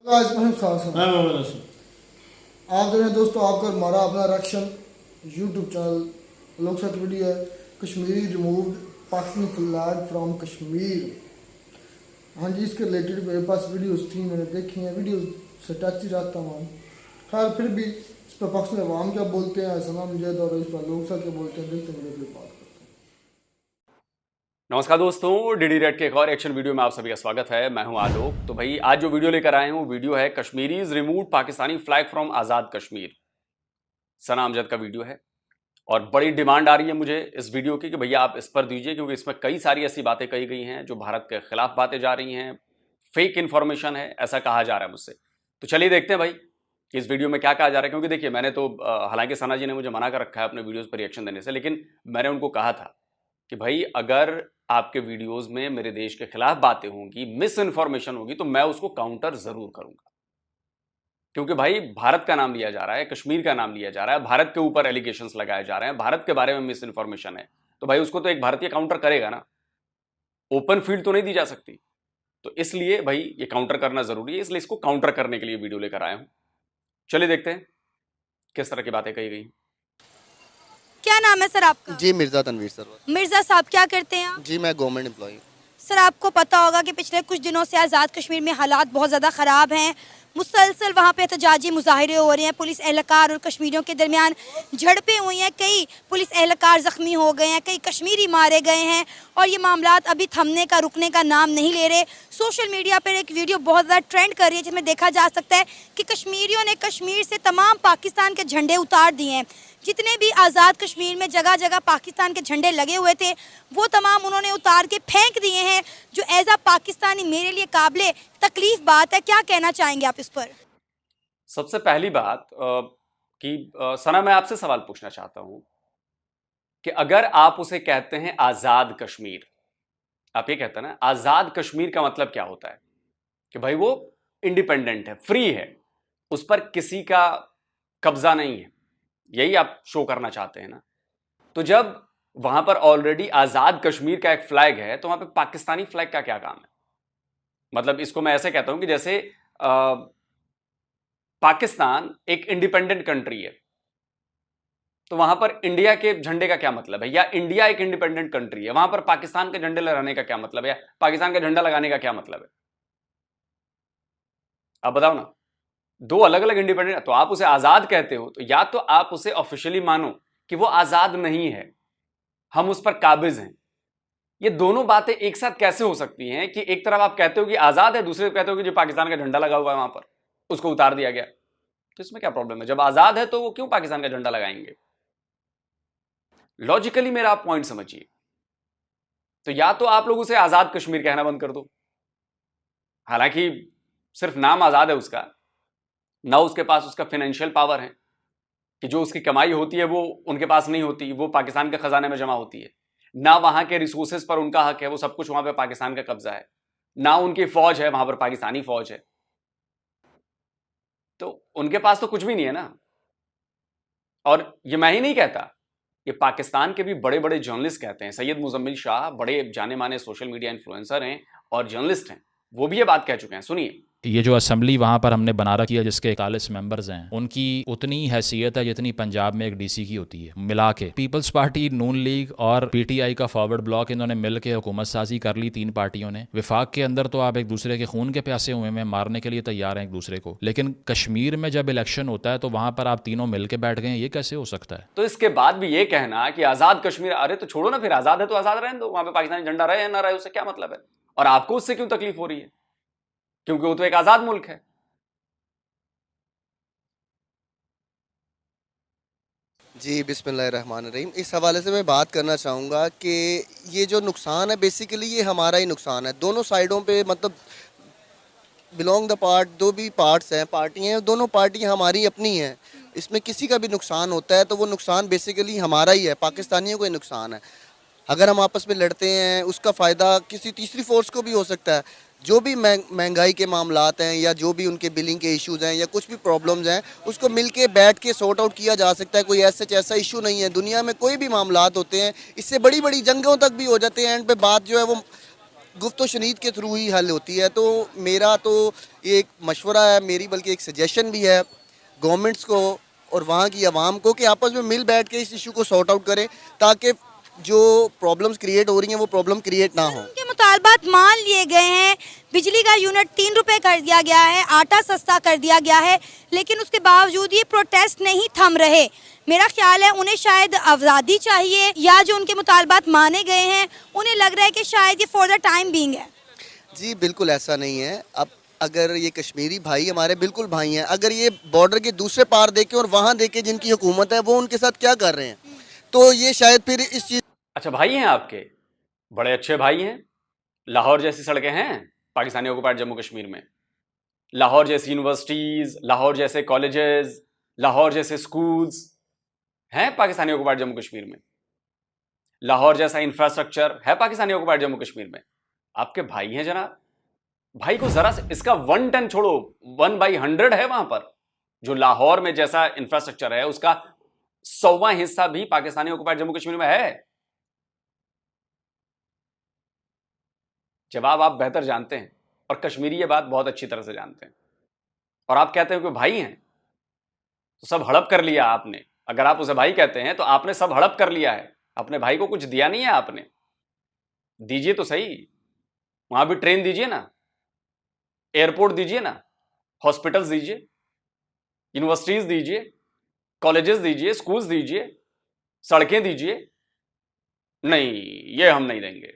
आप जो है दोस्तों, आपका हमारा अपना रिएक्शन यूट्यूब चैनल लोग साथ वीडियो है Kashmiri removed Pakistani flag from Kashmir. हाँ जी, इसके रिलेटेड मेरे पास वीडियोस थी, मैंने देखी हैं, वीडियो से टच ही रहता हूँ। खैर फिर भी इस पर पाकिस्तानी अवाम क्या बोलते हैं, सना मुजैद, और इस पर लोग साथ क्या बोलते हैं, देखते हैं, वीडियो की बात करते हैं। नमस्कार दोस्तों, डीडी रेड के एक और एक्शन वीडियो में आप सभी का स्वागत है। मैं हूं आलोक। तो भाई आज जो वीडियो लेकर आए हूं वीडियो है Kashmiris removed Pakistani flag from Azad Kashmir. Sana Amjad का वीडियो है और बड़ी डिमांड आ रही है मुझे इस वीडियो की कि भैया आप इस पर दीजिए, क्योंकि इसमें कई सारी ऐसी बातें कही गई हैं जो भारत के खिलाफ बातें जा रही हैं, फेक इंफॉर्मेशन है, ऐसा कहा जा रहा है मुझसे। तो चलिए देखते हैं भाई कि इस वीडियो में क्या कहा जा रहा है। क्योंकि देखिए, मैंने तो हालांकि सना जी ने मुझे मना कर रखा है अपने वीडियोस पर रिएक्शन देने से, लेकिन मैंने उनको कहा था कि भाई अगर आपके वीडियोस में मेरे देश के खिलाफ बातें होंगी, मिस इन्फॉर्मेशन होगी, तो मैं उसको काउंटर जरूर करूंगा। क्योंकि भाई भारत का नाम लिया जा रहा है, कश्मीर का नाम लिया जा रहा है, भारत के ऊपर एलिगेशंस लगाए जा रहे हैं, भारत के बारे में मिस इन्फॉर्मेशन है, तो भाई उसको तो एक भारतीय काउंटर करेगा ना। ओपन फील्ड तो नहीं दी जा सकती, तो इसलिए भाई ये काउंटर करना जरूरी है, इसलिए इसको काउंटर करने के लिए वीडियो लेकर आया हूं। चलिए देखते हैं किस तरह की बातें कही गई। क्या नाम है सर आपका? जी मिर्ज़ा तनवीर सर। मिर्जा साहब, क्या करते हैं आप? जी मैं गवर्नमेंट एम्प्लॉई हूँ। सर आपको पता होगा कि पिछले कुछ दिनों से आज़ाद कश्मीर में हालात बहुत ज़्यादा ख़राब हैं। मुसलसल वहाँ पे एहतजाजी मुजाहरे हो रहे हैं, पुलिस एहलकार और कश्मीरियों के दरमियान झड़पें हुई हैं, कई पुलिस एहलकार ज़ख्मी हो गए हैं, कई कश्मीरी मारे गए हैं और ये मामलात अभी थमने का, रुकने का नाम नहीं ले रहे। सोशल मीडिया पर एक वीडियो बहुत ज़्यादा ट्रेंड कर रही है जिसमें देखा जा सकता है कि कश्मीरियों ने कश्मीर से तमाम पाकिस्तान के झंडे उतार दिए हैं। जितने भी आज़ाद कश्मीर में जगह जगह पाकिस्तान के झंडे लगे हुए थे वो तमाम उन्होंने उतार के फेंक दिए हैं, जो एज अ पाकिस्तानी मेरे लिए काबिले तकलीफ बात है। क्या कहना चाहेंगे आप इस पर? सबसे पहली बात कि सना, मैं आपसे सवाल पूछना चाहता हूं कि अगर आप उसे कहते हैं आजाद कश्मीर, आप ये कहते हैं ना आजाद कश्मीर, का मतलब क्या होता है? कि भाई वो इंडिपेंडेंट है, फ्री है, उस पर किसी का कब्जा नहीं है, यही आप शो करना चाहते हैं ना। तो जब वहां पर ऑलरेडी आजाद कश्मीर का एक फ्लैग है तो वहां पे पाकिस्तानी फ्लैग का क्या काम है? मतलब इसको मैं ऐसे कहता हूं कि जैसे पाकिस्तान एक इंडिपेंडेंट कंट्री है, तो वहां पर इंडिया के झंडे का क्या मतलब है? या इंडिया एक इंडिपेंडेंट कंट्री है, वहां पर पाकिस्तान के झंडे लहराने का क्या मतलब है? या पाकिस्तान का झंडा लगाने का क्या मतलब है? आप बताओ ना। दो अलग अलग इंडिपेंडेंट, तो आप उसे आजाद कहते हो तो या तो आप उसे ऑफिशियली मानो कि वो आजाद नहीं है, हम उस पर काबिज हैं। ये दोनों बातें एक साथ कैसे हो सकती हैं कि एक तरफ आप कहते हो कि आजाद है, दूसरे तरफ कहते हो कि जो पाकिस्तान का झंडा लगा हुआ है वहां पर उसको उतार दिया गया? तो इसमें क्या प्रॉब्लम है? जब आजाद है तो वो क्यों पाकिस्तान का झंडा लगाएंगे? लॉजिकली मेरा आप पॉइंट समझिए। तो या तो आप लोग उसे आजाद कश्मीर कहना बंद कर दो, हालांकि सिर्फ नाम आजाद है उसका, ना उसके पास उसका फाइनेंशियल पावर है कि जो उसकी कमाई होती है वो उनके पास नहीं होती, वो पाकिस्तान के खजाने में जमा होती है, ना वहां के रिसोर्सेज पर उनका हक है, वो सब कुछ वहां पे पाकिस्तान का कब्जा है, ना उनकी फौज है वहां पर, पाकिस्तानी फौज है, तो उनके पास तो कुछ भी नहीं है ना। और ये मैं ही नहीं कहता, ये पाकिस्तान के भी बड़े बड़े जर्नलिस्ट कहते हैं। सैयद मुजम्मिल शाह बड़े जाने माने सोशल मीडिया इन्फ्लुएंसर हैं और जर्नलिस्ट हैं, वो भी ये बात कह चुके हैं। सुनिए, ये जो असेंबली वहाँ पर हमने बना रखी है जिसके 41 मेंबर्स हैं, उनकी उतनी हैसियत है जितनी पंजाब में एक डीसी की होती है मिला के। पीपल्स पार्टी, नून लीग और पीटीआई का फॉरवर्ड ब्लॉक, इन्होंने मिल के हुकूमत साजी कर ली, तीन पार्टियों ने। विफाक के अंदर तो आप एक दूसरे के खून के प्यासे हुए हैं, मारने के लिए तैयार हैं एक दूसरे को, लेकिन कश्मीर में जब इलेक्शन होता है तो वहाँ पर आप तीनों मिल के बैठ गए, ये कैसे हो सकता है? तो इसके बाद भी ये कहना कि आजाद कश्मीर, अरे तो छोड़ो ना, फिर आजाद है तो आजाद रहने दो, वहां पे पाकिस्तानी झंडा रहे या ना रहे, उससे क्या मतलब है? और आपको उससे क्यों तकलीफ हो रही है? क्योंकि वो तो एक आजाद मुल्क है। जी बिस्मिल्लाहिर्रहमानिर्रहीम। इस हवाले से मैं बात करना चाहूँगा कि ये जो नुकसान है बेसिकली ये हमारा ही नुकसान है, दोनों साइडों पे। मतलब बिलोंग द पार्ट, दो भी पार्ट्स हैं, पार्टियाँ हैं, दोनों पार्टियाँ हमारी अपनी हैं। इसमें किसी का भी नुकसान होता है तो वो नुकसान बेसिकली हमारा ही है, पाकिस्तानियों को ही नुकसान है। अगर हम आपस में लड़ते हैं उसका फ़ायदा किसी तीसरी फोर्स को भी हो सकता है। जो भी महंगाई के मामलात हैं या जो भी उनके बिलिंग के इश्यूज़ हैं या कुछ भी प्रॉब्लम्स हैं, उसको मिल के बैठ के सॉर्ट आउट किया जा सकता है। कोई ऐसा इशू नहीं है, दुनिया में कोई भी मामलात होते हैं, इससे बड़ी बड़ी जंगों तक भी हो जाते हैं। एंड पे बात जो है वो गुफ्त व शनीद के थ्रू ही हल होती है। तो मेरा तो ये एक मशवरा है, मेरी बल्कि एक सजेशन भी है गवर्नमेंट्स को और वहाँ की आवाम को कि आपस में मिल बैठ के इस इशू को सॉर्ट आउट करें ताकि जो प्रॉब्लम्स क्रिएट हो रही हैं वो प्रॉब्लम क्रिएट ना हो। उनके मुतालबात मान लिए गए हैं, बिजली का यूनिट 3 रुपए कर दिया गया है, आटा सस्ता कर दिया गया है, लेकिन उसके बावजूद ये प्रोटेस्ट नहीं थम रहे। मेरा ख्याल है उन्हें शायद आज़ादी चाहिए, या जो उनके मुतालबात माने गए हैं उन्हें लग रहा है कि शायद ये फॉर द टाइम बीइंग है। जी बिल्कुल ऐसा नहीं है। अब अगर ये कश्मीरी भाई हमारे बिल्कुल भाई हैं, अगर ये बॉर्डर के दूसरे पार देखे और वहाँ देखे जिनकी हुकूमत है वो उनके साथ क्या कर रहे हैं, तो ये शायद फिर इस चीज़। अच्छा, भाई हैं आपके, बड़े अच्छे भाई हैं। लाहौर जैसी सड़कें हैं पाकिस्तानी ऑक्युपाइड जम्मू कश्मीर में, लाहौर जैसी यूनिवर्सिटीज, लाहौर जैसे कॉलेजेस, लाहौर जैसे स्कूल्स हैं पाकिस्तानी ऑक्युपाइड जम्मू कश्मीर में, लाहौर जैसा इंफ्रास्ट्रक्चर है पाकिस्तानी ऑक्युपाइड जम्मू कश्मीर में। आपके भाई हैं जनाब, भाई को जरा इसका 1 टन छोड़ो, 1/100 है वहां पर। जो लाहौर में जैसा इंफ्रास्ट्रक्चर है उसका 100वां हिस्सा भी पाकिस्तानी ऑक्युपाइड जम्मू कश्मीर में है। जवाब आप बेहतर जानते हैं और कश्मीरी ये बात बहुत अच्छी तरह से जानते हैं, और आप कहते हैं कि भाई हैं तो सब हड़प कर लिया आपने। अगर आप उसे भाई कहते हैं तो आपने सब हड़प कर लिया है, अपने भाई को कुछ दिया नहीं है आपने। दीजिए तो सही, वहां भी ट्रेन दीजिए ना, एयरपोर्ट दीजिए ना, हॉस्पिटल्स दीजिए, यूनिवर्सिटीज दीजिए, कॉलेजेस दीजिए, स्कूल्स दीजिए, सड़कें दीजिए। नहीं, ये हम नहीं देंगे।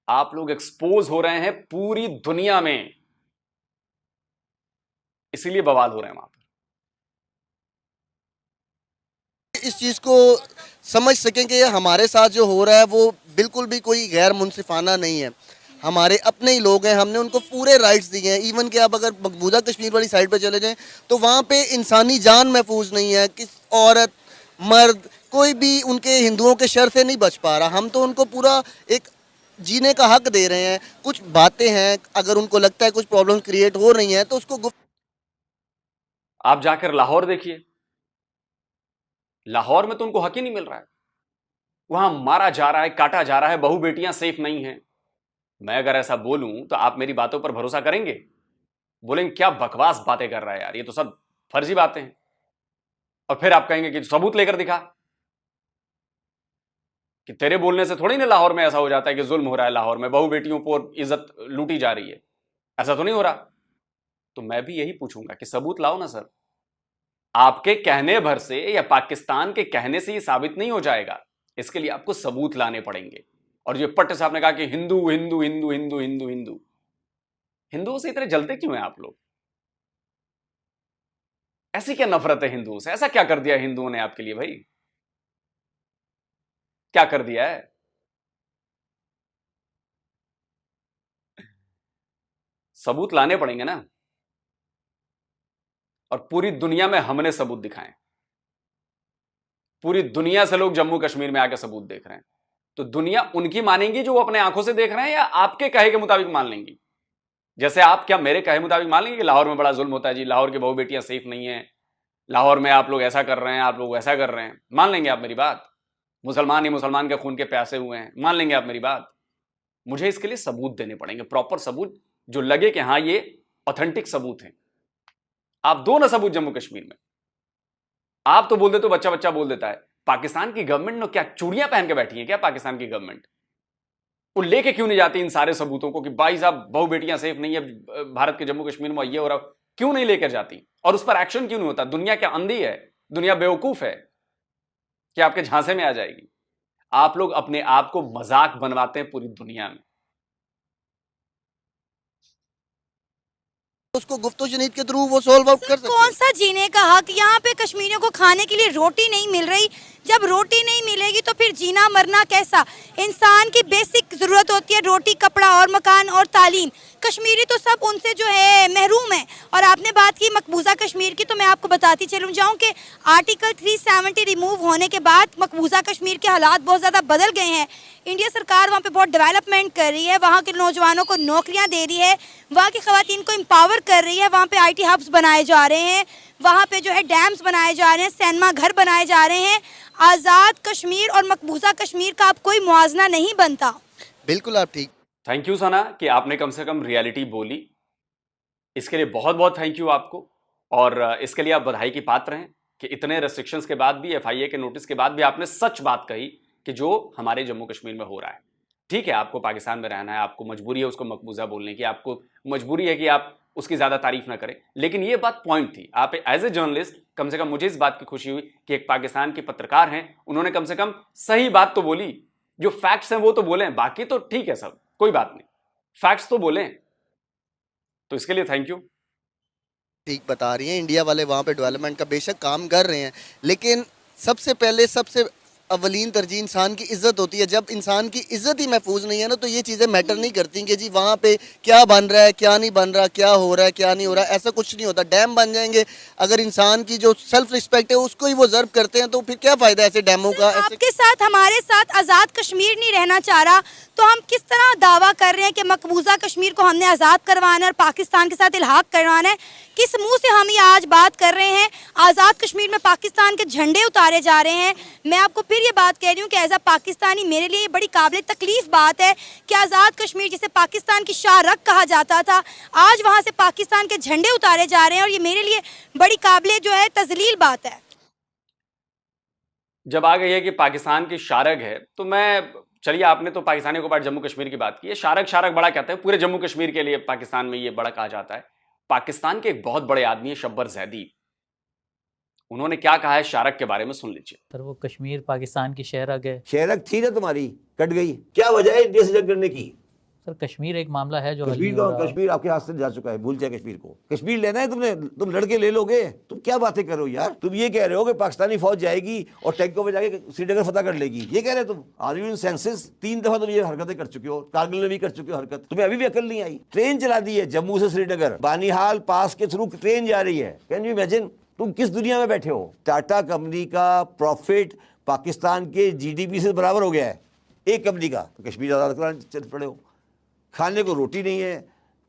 आप लोग एक्सपोज हो रहे हैं पूरी दुनिया में, इसीलिए बवाल हो रहे हैं वहां पर। इस चीज़ को समझ सकें कि हमारे साथ जो हो रहा है वो बिल्कुल भी कोई गैर मुनसिफाना नहीं है। हमारे अपने ही लोग हैं, हमने उनको पूरे राइट्स दिए हैं। इवन कि आप अगर मकबूजा कश्मीर वाली साइड पे चले जाएं तो वहाँ पे इंसानी जान महफूज नहीं है। किस औरत मर्द कोई भी उनके हिंदुओं के शर से नहीं बच पा रहा। हम तो उनको पूरा एक जीने का हक दे रहे हैं। कुछ बातें हैं, अगर उनको लगता है कुछ प्रॉब्लम क्रिएट हो रही हैं तो उसको आप जाकर लाहौर देखिए, लाहौर में तो उनको हक ही नहीं मिल रहा है। वहां मारा जा रहा है, काटा जा रहा है, बहू बेटियां सेफ नहीं हैं। मैं अगर ऐसा बोलूं तो आप मेरी बातों पर भरोसा करेंगे? बोलेंगे क्या बकवास बातें कर रहा है यार, ये तो सब फर्जी बातें हैं। और फिर आप कहेंगे कि सबूत लेकर दिखा, कि तेरे बोलने से थोड़ी ना लाहौर में ऐसा हो जाता है कि जुल्म हो रहा है, लाहौर में बहू बेटियों पर इज्जत लूटी जा रही है, ऐसा तो नहीं हो रहा। तो मैं भी यही पूछूंगा कि सबूत लाओ ना सर। आपके कहने भर से या पाकिस्तान के कहने से ये साबित नहीं हो जाएगा, इसके लिए आपको सबूत लाने पड़ेंगे। और ये पट्ट साहब ने कहा कि हिंदू हिंदू हिंदू हिंदू हिंदू हिंदू, हिंदुओं से इतने जलते क्यों हैं आप लोग? ऐसी क्या नफरत है हिंदुओं से? ऐसा क्या कर दिया हिंदुओं ने आपके लिए भाई? क्या कर दिया है? सबूत लाने पड़ेंगे ना, और पूरी दुनिया में हमने सबूत दिखाए। पूरी दुनिया से लोग जम्मू कश्मीर में आकर सबूत देख रहे हैं, तो दुनिया उनकी मानेंगी जो वो अपने आंखों से देख रहे हैं, या आपके कहे के मुताबिक मान लेंगी? जैसे आप क्या मेरे कहे मुताबिक मान लेंगे कि लाहौर में बड़ा जुल्म होता है जी, लाहौर की बहू बेटियां सेफ नहीं है, लाहौर में आप लोग ऐसा कर रहे हैं, आप लोग वैसा कर रहे हैं? मान लेंगे आप मेरी बात? मुसलमान ही मुसलमान के खून के प्यासे हुए हैं, मान लेंगे आप मेरी बात? मुझे इसके लिए सबूत देने पड़ेंगे, प्रॉपर सबूत जो लगे कि हां ये ऑथेंटिक सबूत हैं। आप दो ना सबूत जम्मू कश्मीर में। आप तो बोल देते हो, बच्चा बच्चा बोल देता है। पाकिस्तान की गवर्नमेंट ने क्या चूड़ियां पहन के बैठी है क्या? पाकिस्तान की गवर्नमेंट वो लेके क्यों नहीं जाती इन सारे सबूतों को कि भाई साहब बहू बेटियां सेफ नहीं है भारत के जम्मू कश्मीर में, ये हो रहा, क्यों नहीं लेकर जाती? और उस पर एक्शन क्यों नहीं होता? दुनिया क्या अंधी है? दुनिया बेवकूफ है कि आपके झांसे में आ जाएगी? आप लोग अपने आप को मजाक बनवाते हैं पूरी दुनिया में। उसको गुफ्तो शनीद के थ्रू वो सॉल्व आउट कर सकते हैं। कौन सा जीने का हक? यहाँ पे कश्मीरियों को खाने के लिए रोटी नहीं मिल रही। जब रोटी नहीं मिलेगी तो फिर जीना मरना कैसा? इंसान की बेसिक ज़रूरत होती है रोटी, कपड़ा और मकान और तालीम। कश्मीरी तो सब उनसे जो है महरूम है। और आपने बात की मकबूजा कश्मीर की, तो मैं आपको बताती चलूँ जाऊँ कि आर्टिकल 370 रिमूव होने के बाद मकबूजा कश्मीर के हालात बहुत ज़्यादा बदल गए हैं। इंडिया सरकार वहाँ पे बहुत डेवलपमेंट कर रही है, वहाँ के नौजवानों को नौकरियाँ दे रही है, वहाँ की ख़वातीन को एम्पावर कर रही है। वहाँ पे IT हब्स बनाए जा रहे हैं, वहाँ पे जो है डैम्स बनाए जा रहे हैं, सिनेमा घर बनाए जा रहे हैं। आज़ाद कश्मीर और मकबूजा कश्मीर का अब कोई मुआवजा नहीं बनता। बिल्कुल आप ठीक। थैंक यू सना कि आपने कम से कम रियलिटी बोली। इसके लिए बहुत बहुत थैंक यू आपको, और इसके लिए आप बधाई की पात्र हैं कि इतने रेस्ट्रिक्शंस के बाद भी, एफआईए के नोटिस के बाद भी आपने सच बात कही कि जो हमारे जम्मू कश्मीर में हो रहा है। ठीक है, आपको पाकिस्तान में रहना है, आपको मजबूरी है उसको मकबूजा बोलने की, आपको मजबूरी है कि आप उसकी ज्यादा तारीफ ना करें, लेकिन ये बात पॉइंट थी। आप एज ए जर्नलिस्ट, कम से कम मुझे इस बात की खुशी हुई कि एक पाकिस्तान के पत्रकार हैं, उन्होंने कम से कम सही बात तो बोली, जो फैक्ट्स हैं वो तो बोले, बाकी तो ठीक है सब, कोई बात नहीं, फैक्ट्स तो बोले। तो इसके लिए थैंक यू। ठीक बता रही हैं, इंडिया वाले वहाँ पे डेवलपमेंट का बेशक काम कर रहे हैं, लेकिन सबसे पहले सबसे अवलीन तरजीह इंसान की इज़्ज़त होती है। जब इंसान की इज़्ज़त ही महफूज नहीं है ना, तो ये चीज़ें मैटर नहीं करती कि जी वहाँ पे क्या बन रहा है, क्या नहीं बन रहा, क्या हो रहा है, क्या नहीं हो रहा है, ऐसा कुछ नहीं होता। डैम बन जाएंगे, अगर इंसान की जो सेल्फ रिस्पेक्ट है उसको ही वो जर्व करते हैं, तो फिर क्या फ़ायदा ऐसे डैमों का। आपके साथ, हमारे साथ आज़ाद कश्मीर नहीं रहना चाह रहा, तो हम किस तरह दावा कर रहे हैं कि मकबूजा कश्मीर को हमने आज़ाद करवाना है और पाकिस्तान के साथ इल्हाक करवाना है? किस मुंह से हम ये आज बात कर रहे हैं? आज़ाद कश्मीर में पाकिस्तान के झंडे उतारे जा रहे हैं। मैं आपको फिर ये बात कह रही हूँ कि एज अ पाकिस्तानी मेरे लिए ये बड़ी काबिल तकलीफ बात है कि आज़ाद कश्मीर, जिसे पाकिस्तान की शाहरग कहा जाता था, आज वहाँ से पाकिस्तान के झंडे उतारे जा रहे हैं, और ये मेरे लिए बड़ी काबिल जो है तजलील बात है। जब आ गई है कि पाकिस्तान की शारग है, तो मैं, चलिए आपने तो पाकिस्तानी को पार्ट जम्मू कश्मीर की बात की है, शारग शारग बड़ा कहते हैं पूरे जम्मू कश्मीर के लिए, पाकिस्तान में ये बड़ा कहा जाता है। पाकिस्तान के एक बहुत बड़े आदमी है शब्बर जैदी, उन्होंने क्या कहा है शारग के बारे में, सुन लीजिए। सर वो कश्मीर पाकिस्तान की शहरग है। शहरक थी ना तुम्हारी, कट गई, क्या वजह है इंडिया से जंग करने की? सर कश्मीर एक मामला है जो हल कश्मीर नहीं हो का, रहा। कश्मीर आपके हाथ से जा चुका है, भूल जाए कश्मीर को। कश्मीर लेना है तुमने, तुम लड़के ले लोगे, तुम क्या बातें कर रहे हो यार? तुम ये कह रहे हो कि पाकिस्तानी फौज जाएगी और टैंकों में जाके श्रीनगर फतह कर लेगी, ये कह रहे हो तुम? Are you in senses? 3 दफा तुम ये हरकतें कर चुके हो, कारगिल में भी कर चुके हो हरकत, तुम्हें अभी भी अकल नहीं आई। ट्रेन चला दी है जम्मू से श्रीनगर, बानीहाल पास के थ्रू ट्रेन जा रही है। Can you imagine? तुम किस दुनिया में बैठे हो? टाटा कंपनी का प्रॉफिट पाकिस्तान के जीडीपी से बराबर हो गया है, एक कंपनी का। तो कश्मीर आज़ाद कराने चल पड़े हो, खाने को रोटी नहीं है,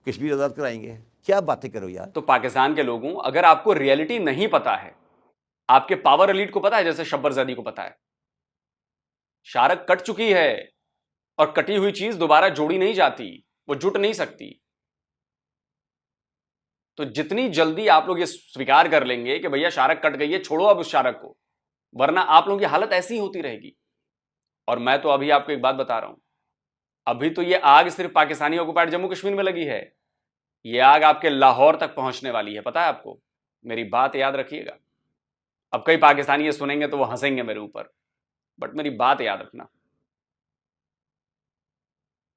कश्मीर आज़ाद कराएंगे, क्या बातें करो यार। तो पाकिस्तान के लोगों, अगर आपको रियलिटी नहीं पता है, आपके पावर एलीट को पता है, जैसे शब्बर जैदी को पता है, शारक कट चुकी है और कटी हुई चीज दोबारा जोड़ी नहीं जाती, वो जुट नहीं सकती। तो जितनी जल्दी आप लोग ये स्वीकार कर लेंगे कि भैया शारक कट गई है, छोड़ो अब उस शारक को, वरना आप लोगों की हालत ऐसी ही होती रहेगी। और मैं तो अभी आपको एक बात बता रहा हूं, अभी तो ये आग सिर्फ पाकिस्तानी ऑक्युपाइड जम्मू कश्मीर में लगी है, ये आग आपके लाहौर तक पहुंचने वाली है, पता है आपको? मेरी बात याद रखिएगा। अब कई पाकिस्तानी ये सुनेंगे तो वो हंसेंगे मेरे ऊपर, बट मेरी बात याद रखना।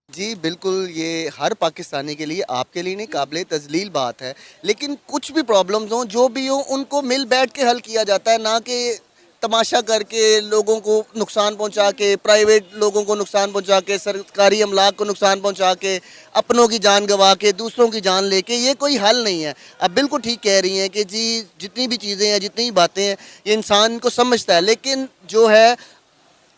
जी बिल्कुल, ये हर पाकिस्तानी के लिए, आपके लिए नहीं, काबिल तजलील बात है। लेकिन कुछ भी प्रॉब्लम्स हों, जो भी हो, उनको मिल बैठ के हल किया जाता है, ना कि तमाशा करके, लोगों को नुकसान पहुंचा के, प्राइवेट लोगों को नुकसान पहुंचा के, सरकारी अमलाक को नुकसान पहुंचा के, अपनों की जान गंवा के, दूसरों की जान लेके, ये कोई हल नहीं है। अब बिल्कुल ठीक कह रही हैं कि जी जितनी भी चीज़ें हैं, जितनी भी बातें हैं, ये इंसान को समझता है, लेकिन जो है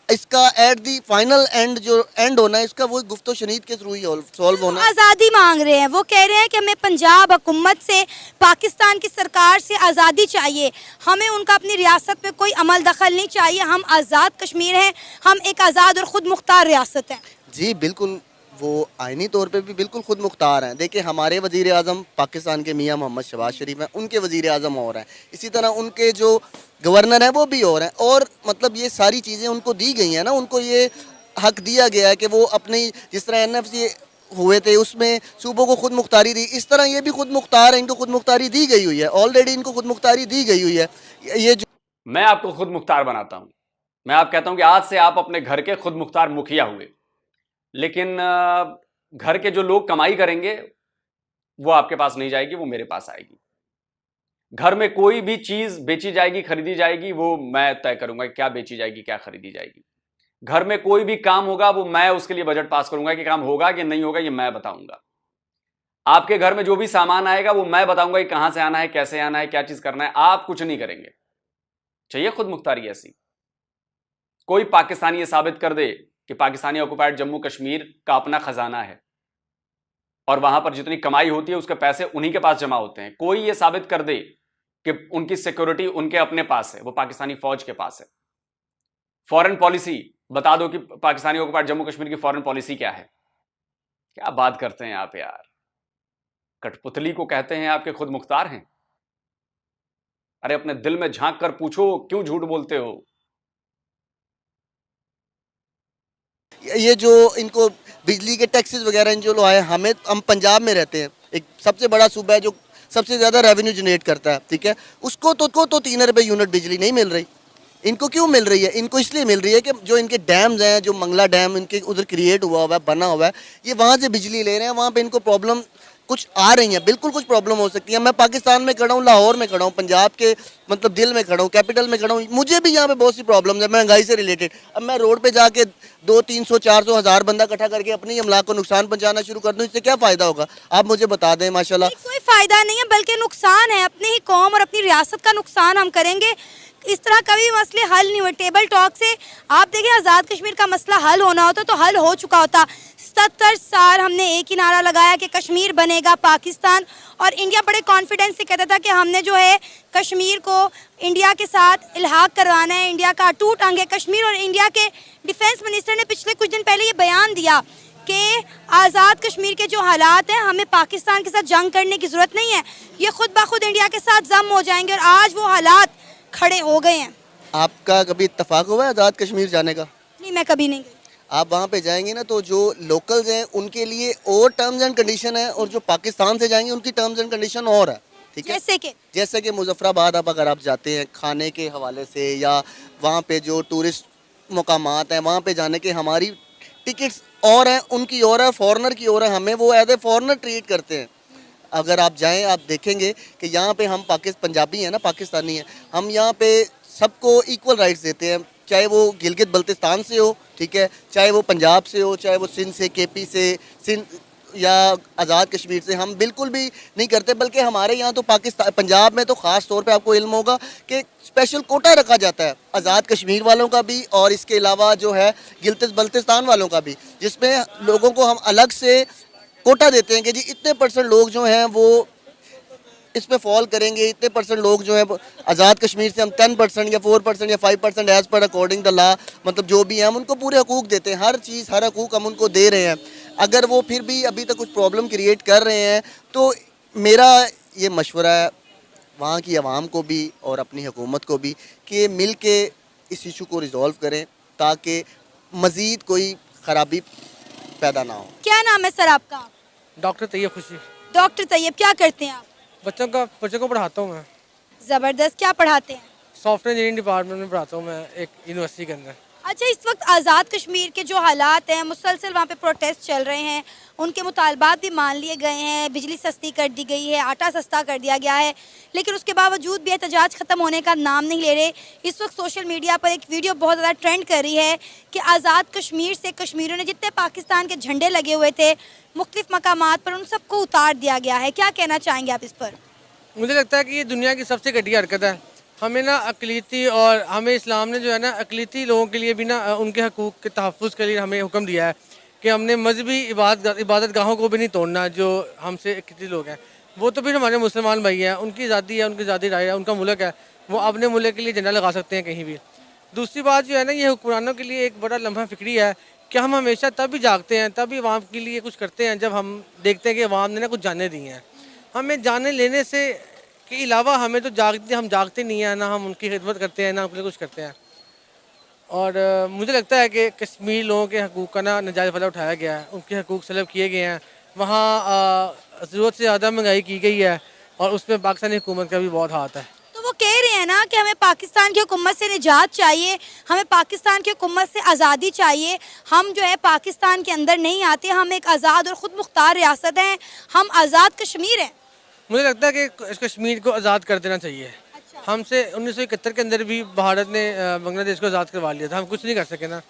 इसका एट दी फाइनल एंड जो एंड होना है इसका, वो गुफ्तो शनीद के थ्रू ही सॉल्व होना है। आज़ादी मांग रहे हैं, वो कह रहे हैं कि हमें पंजाब हुकूमत से, पाकिस्तान की सरकार से आज़ादी चाहिए, हमें उनका अपनी रियासत में कोई अमल दखल नहीं चाहिए, हम आज़ाद कश्मीर हैं, हम एक आज़ाद और ख़ुद मुख्तार रियासत हैं। जी बिल्कुल, वो आइनी तौर पे भी बिल्कुल खुद मुख्तार हैं। देखिए हमारे वज़ीर आज़म पाकिस्तान के मियाँ मोहम्मद शहबाज शरीफ हैं, उनके वज़ीर आज़म और हैं, इसी तरह उनके जो गवर्नर हैं वो भी और हैं, और मतलब ये सारी चीज़ें उनको दी गई हैं ना, उनको ये हक दिया गया है कि वो अपनी, जिस तरह NFC हुए थे उसमें सूबों को खुद मुख्तारी दी, इस तरह ये भी खुद मुख्तार है, इनको खुद मुख्तारी दी गई हुई है, ऑलरेडी इनको खुद मुख्तारी दी गई हुई है। ये जो मैं आपको खुद मुख्तार बनाता हूं, मैं आप कहता हूं कि आज से आप अपने घर के खुद मुख्तार मुखिया हुए, लेकिन घर के जो लोग कमाई करेंगे वो आपके पास नहीं जाएगी, वो मेरे पास आएगी। घर में कोई भी चीज बेची जाएगी, खरीदी जाएगी, वो मैं तय करूंगा कि क्या बेची जाएगी, क्या खरीदी जाएगी। घर में कोई भी काम होगा, वो मैं उसके लिए बजट पास करूंगा कि काम होगा कि नहीं होगा, ये मैं बताऊंगा। आपके घर में जो भी सामान आएगा वो मैं बताऊंगा कि कहां से आना है, कैसे आना है, क्या चीज करना है, आप कुछ नहीं करेंगे। चाहिए खुद मुख्तारी ऐसी? कोई पाकिस्तानी ये साबित कर दे कि पाकिस्तानी ऑक्युपाइड जम्मू कश्मीर का अपना खजाना है और वहां पर जितनी कमाई होती है उसके पैसे उन्हीं के पास जमा होते हैं। कोई ये साबित कर दे कि उनकी सिक्योरिटी उनके अपने पास है, वो पाकिस्तानी फौज के पास है। फॉरेन पॉलिसी बता दो कि पाकिस्तानी ऑक्युपाइड जम्मू कश्मीर की फॉरेन पॉलिसी क्या है, क्या बात करते हैं आप यार, कठपुतली को कहते हैं आपके खुद मुख्तार हैं। अरे अपने दिल में झांक कर पूछो, क्यों झूठ बोलते हो? ये जो इनको बिजली के टैक्सेस वगैरह इन जो लो आए, हम पंजाब में रहते हैं, एक सबसे बड़ा सूबा है जो सबसे ज़्यादा रेवेन्यू जनरेट करता है, ठीक है। उसको तो 3 रुपये यूनिट बिजली नहीं मिल रही। इनको क्यों मिल रही है? इनको इसलिए मिल रही है कि जो इनके डैम्स हैं, जो मंगला डैम इनके उधर क्रिएट हुआ है, बना हुआ है, ये वहाँ से बिजली ले रहे हैं, वहाँ पे इनको प्रॉब्लम कुछ आ रही है, बिल्कुल कुछ प्रॉब्लम हो सकती है। मैं पाकिस्तान में खड़ा हूँ, लाहौर में खड़ा हूँ, पंजाब के मतलब दिल में खड़ा हूँ, कैपिटल में खड़ा हूँ, मुझे भी यहाँ पे बहुत सी प्रॉब्लम्स है महंगाई से रिलेटेड। अब मैं रोड पे जाके 200-300-400 बंदा इकट्ठा करके अपनी अमलाक को नुकसान पहुँचाना शुरू कर दूँ, इससे क्या फ़ायदा होगा? आप मुझे बता दें। माशाल्लाह कोई फायदा नहीं है, बल्कि नुकसान है, अपनी ही कौम और अपनी रियासत का नुकसान हम करेंगे। इस तरह कभी मसले हल नहीं हुए टेबल टॉक से। आप देखिए, आज़ाद कश्मीर का मसला हल होना होता तो हल हो चुका होता। 70 साल हमने एक ही नारा लगाया कि कश्मीर बनेगा पाकिस्तान, और इंडिया बड़े कॉन्फिडेंस से कहता था कि हमने जो है कश्मीर को इंडिया के साथ इल्हाक करवाना है, इंडिया का अटूट अंग है कश्मीर। और इंडिया के डिफेंस मिनिस्टर ने पिछले कुछ दिन पहले ये बयान दिया कि आज़ाद कश्मीर के जो हालात हैं, हमें पाकिस्तान के साथ जंग करने की ज़रूरत नहीं है, ये खुद ब खुद इंडिया के साथ जम हो जाएंगे। और आज वो हालात खड़े हो गए हैं। आपका कभी इत्तेफाक हुआ है आज़ाद कश्मीर जाने का? नहीं, मैं कभी नहीं गई। आप वहाँ पे जाएंगे ना, तो जो लोकल्स हैं उनके लिए और टर्म्स एंड कंडीशन है, और जो पाकिस्तान से जाएंगे उनकी टर्म्स एंड कंडीशन और है, ठीक है। जैसे कि मुजफ्फराबाद आप अगर आप जाते हैं खाने के हवाले से, या वहाँ पे जो टूरिस्ट मकामात हैं वहाँ पे जाने के हमारी टिकट्स और हैं, उनकी और है, फॉरेनर की और है, हमें वो एज ए फॉरेनर ट्रीट करते हैं। अगर आप जाएं आप देखेंगे कि यहाँ पे हम पंजाबी हैं ना, पाकिस्तानी हैं, हम यहाँ पे सबको इक्वल राइट्स देते हैं, चाहे वो गिलगित बल्तिस्तान से हो, ठीक है, चाहे वो पंजाब से हो, चाहे वो सिंध से, केपी से, सिंध या आज़ाद कश्मीर से, हम बिल्कुल भी नहीं करते। बल्कि हमारे यहाँ तो पाकिस्तान पंजाब में तो ख़ास तौर पे आपको इल्म होगा कि स्पेशल कोटा रखा जाता है आज़ाद कश्मीर वालों का भी, और इसके अलावा जो है गिलगित बल्तिस्तान वालों का भी, जिसमें लोगों को हम अलग से कोटा देते हैं कि जी इतने % लोग जो हैं वो इसमें फॉल करेंगे, इतने % लोग जो है आज़ाद कश्मीर से हम 10% या 4% या 5% as per according the law, मतलब जो भी है हम उनको पूरे हकूक़ देते हैं, हर चीज़ हर हकूक़ हम उनको दे रहे हैं। अगर वो फिर भी अभी तक कुछ प्रॉब्लम क्रिएट कर रहे हैं, तो मेरा ये मशवरा है वहाँ की आवाम को भी और अपनी हुकूमत को भी कि मिल के इस इशू को रिजॉल्व करें, ताकि मज़ीद कोई ख़राबी पैदा ना हो। क्या नाम है सर आपका? डॉक्टर तैयब खुशी। डॉक्टर तैयब, क्या करते हैं आप? बच्चों को पढ़ाता हूँ मैं। ज़बरदस्त, क्या पढ़ाते हैं? सॉफ्टवेयर इंजीनियरिंग डिपार्टमेंट में पढ़ाता हूँ मैं एक यूनिवर्सिटी के अंदर। अच्छा, इस वक्त आज़ाद कश्मीर के जो हालात हैं, मुसलसल वहाँ पे प्रोटेस्ट चल रहे हैं, उनके मुतालबात भी मान लिए गए हैं, बिजली सस्ती कर दी गई है, आटा सस्ता कर दिया गया है, लेकिन उसके बावजूद भी एहतजाज ख़त्म होने का नाम नहीं ले रहे। इस वक्त सोशल मीडिया पर एक वीडियो बहुत ज़्यादा ट्रेंड कर रही है कि आज़ाद कश्मीर से कश्मीरियों ने जितने पाकिस्तान के झंडे लगे हुए थे मुख्तलिफ मकामात पर, उन सबको उतार दिया गया है। क्या कहना चाहेंगे आप इस पर? मुझे लगता है कि ये दुनिया की सबसे घटिया हरकत है। हमें ना अकलीती, और हमें इस्लाम ने जो है ना अकलीती लोगों के लिए भी ना उनके हकूक़ के तहफ़्फ़ुज़ के लिए हमें हुक्म दिया है कि हमने मजहबी इबादत गाहों को भी नहीं तोड़ना। जो हमसे कितने लोग हैं वो तो फिर हमारे मुसलमान भाई हैं, उनकी आज़ादी है, उनकी आज़ादी राय है, उनका मुल्क है, वो अपने मुल्क के लिए झंडा लगा सकते हैं कहीं भी। दूसरी बात जो है ना, ये हुक्मरानों के लिए एक बड़ा लम्हा फ़िक्री है कि हम हमेशा तब भी जागते हैं, तब भी अवाम के लिए कुछ करते हैं जब हम देखते हैं कि अवाम ने ना कुछ जाने दी हैं। हमें जाने लेने से के अलावा हमें तो हम जागते नहीं हैं, ना हम उनकी खिदमत करते हैं, ना उनके लिए कुछ करते हैं। और मुझे लगता है कि कश्मीर लोगों के हकूक़ का ना नाजायज़ फ़ायदा उठाया गया है, उनके हकूक़ सलब किए गए हैं। वहाँ ज़रूरत से ज़्यादा महंगाई की गई है, और उसमें पाकिस्तानी हुकूमत का भी बहुत हाथ है। तो वो कह रहे हैं ना कि हमें पाकिस्तान की हुकूमत से निजात चाहिए, हमें पाकिस्तान की हुकूमत से आज़ादी चाहिए, हम जो है पाकिस्तान के अंदर नहीं आते, हम एक आज़ाद और ख़ुद मुख्तार रियासत हैं, हम आज़ाद कश्मीर हैं। मुझे लगता है कि इस कश्मीर को आज़ाद कर देना चाहिए। हमसे 1971 के अंदर भी भारत ने बांग्लादेश को आज़ाद करवा लिया था, हम कुछ नहीं कर सके ना।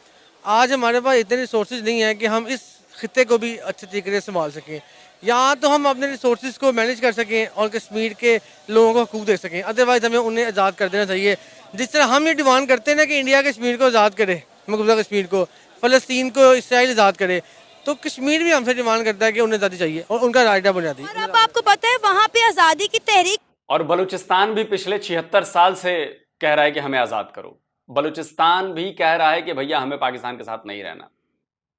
आज हमारे पास इतने रिसोर्सेज नहीं है कि हम इस खित्ते को भी अच्छे तरीके से संभाल सकें, या तो हम अपने रिसोर्सेज को मैनेज कर सकें और कश्मीर के लोगों को हकूक़ दे सकें, अदरवाइज़ हमें उन्हें आज़ाद कर देना चाहिए। जिस तरह हम ये डिमांड करते हैं ना कि इंडिया कश्मीर को आज़ाद करे, मकबूजा कश्मीर को, फ़लस्तीन को इसराइल आज़ाद करे, तो कश्मीर भी हमसे डिमांड करता है कि उन्हें आज़ादी चाहिए और उनका राइट है बुनियादी। और अब आपको पता है वहाँ पे आज़ादी की तहरीक, और बलूचिस्तान भी पिछले 76 साल से कह रहा है कि हमें आज़ाद करो। बलूचिस्तान भी कह रहा है कि भैया हमें पाकिस्तान के साथ नहीं रहना।